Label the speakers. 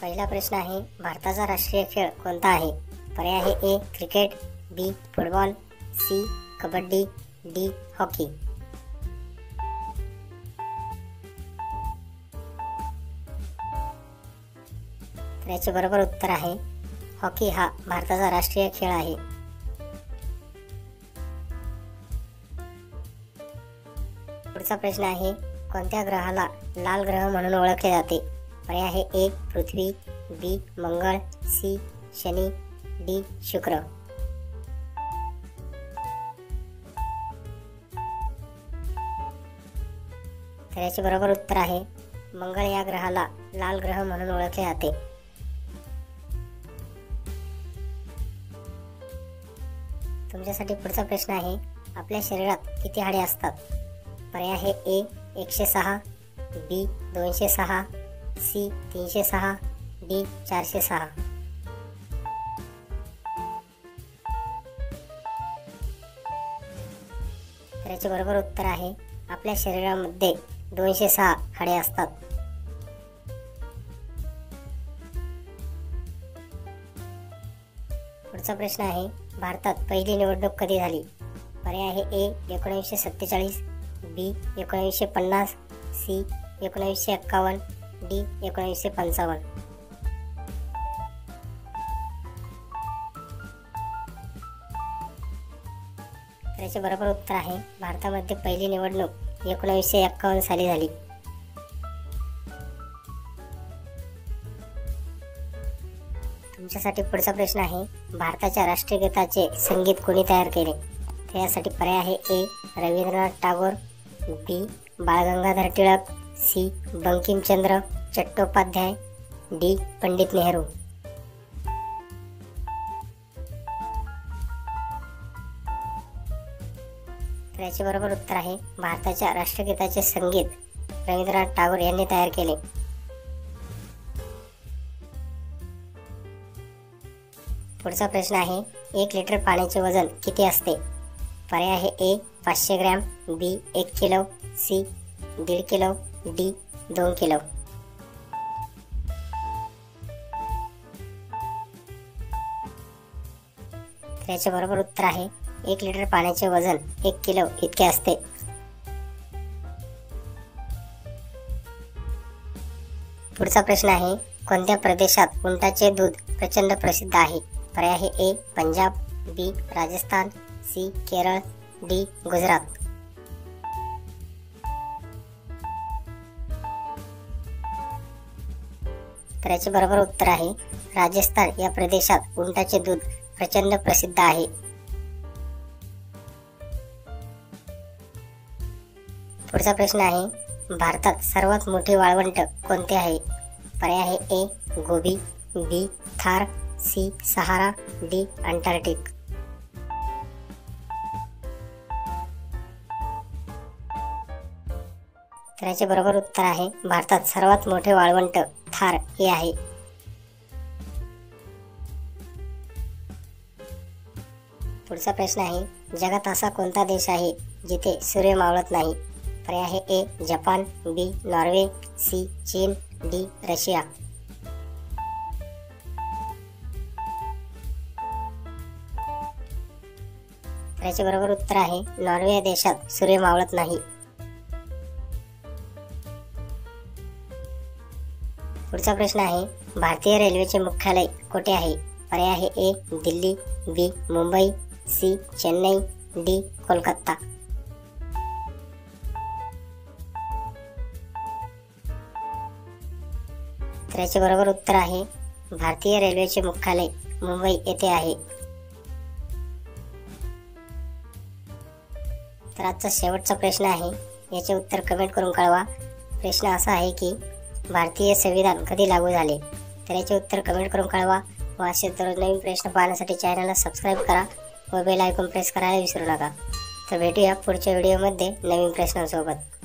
Speaker 1: पहिला प्रश्न आहे, भारताचा राष्ट्रीय खेळ कोणता आहे? पर्याय आहे A cricket, B football, C kabaddi, D hockey. तर याचे बरोबर उत्तर आहे हॉकी हा भारताचा राष्ट्रीय खेळ आहे. पुढचा प्रश्न आहे, कोणत्या ग्रहाला लाल ग्रह म्हणून ओळखले जाते? पर्याय आहे ए पृथ्वी, बी मंगळ, सी शनी, डी शुक्र. तर याचे बरोबर उत्तर आहे मंगळ या ग्रहाला लाल ग्रह म्हणून ओळखले जाते. तुमच्यासाठी पुढचा प्रश्न आहे, आपल्या शरीरात किती हाडे असतात? पर्याय आहे ए 106, बी 206, सी 306, डी 406. तर याचे बरोबर उत्तर आहे आपल्या शरीरामध्ये 206 हाडे असतात. पुढचा प्रश्न आहे, भारतात पहिली निवडणूक कधी झाली? पर्याय आहे ए 1947, बी 1950, सी 1951, डी 1955. तर याचे बरोबर उत्तर आहे भारतामध्ये पहिली निवडणूक 1951 साली झाली. तुमच्यासाठी पुढचा प्रश्न आहे, भारताच्या राष्ट्रीय गीताचे संगीत कोणी तयार केले? तर यासाठी पर्याय आहे ए रवींद्रनाथ टागोर, बी बाळ गंगाधर टिळक, सी बंकिमचंद्र चट्टोपाध्याय, डी पंडित नेहरू. तर याचे बरोबर उत्तर आहे भारताच्या राष्ट्रगीताचे संगीत रवींद्रनाथ टागोर यांनी तयार केले. पुढचा प्रश्न आहे, 1 लिटर पाण्याचे वजन किती असते? पर्याय आहे a 500 gram, b 1 kilo, c 1.5 kilo, d 2 kilo. तर याचे बरोबर उत्तर आहे 1 लिटर पाण्याचे वजन 1 किलो इतके असते. पुढचा प्रश्न आहे, कोणत्या प्रदेशात उंटाचे दूध प्रचंड प्रसिद्ध आहे? पर्याय आहे ए पंजाब, बी राजस्थान, सी केरळ, डी गुजरात. तर याचे बरोबर उत्तर आहे राजस्थान या प्रदेशात उंटाचे दूध प्रचंड प्रसिद्ध आहे. पुढचा प्रश्न आहे, भारतात सर्वात मोठे वाळवंट कोणते आहे? पर्याय आहे ए गोबी, बी थार, सी सहारा, डी अंटार्क्टिक. तर याचे बरोबर उत्तर आहे भारतात सर्वात मोठे वाळवंट थार हे आहे. पुढचा प्रश्न आहे, जगात असा कोणता देश आहे जिथे सूर्य मावळत नाही? पर्याय आहे ए जपान, बी नॉर्वे, सी चीन, डी रशिया. तर याचे बरोबर उत्तर आहे नॉर्वे या देशात सूर्य मावळत नाही. पुढचा प्रश्न आहे, भारतीय रेल्वेचे मुख्यालय कुठे आहे? पर्याय आहे ए दिल्ली, बी मुंबई, सी चेन्नई, डी कोलकाता. तर याचे बरोबर उत्तर आहे भारतीय रेल्वेचे मुख्यालय मुंबई येथे आहे. तर आजचा शेवटचा प्रश्न आहे, याचे उत्तर कमेंट करून कळवा. प्रश्न असा आहे की भारतीय संविधान कधी लागू झाले? तर याचे उत्तर कमेंट करून कळवा. व असे दररोज नवीन प्रश्न पाहण्यासाठी चॅनलला सबस्क्राईब करा व बेल आयकॉन प्रेस करायला विसरू नका. तर भेटूया पुढच्या व्हिडिओमध्ये नवीन प्रश्नांसोबत.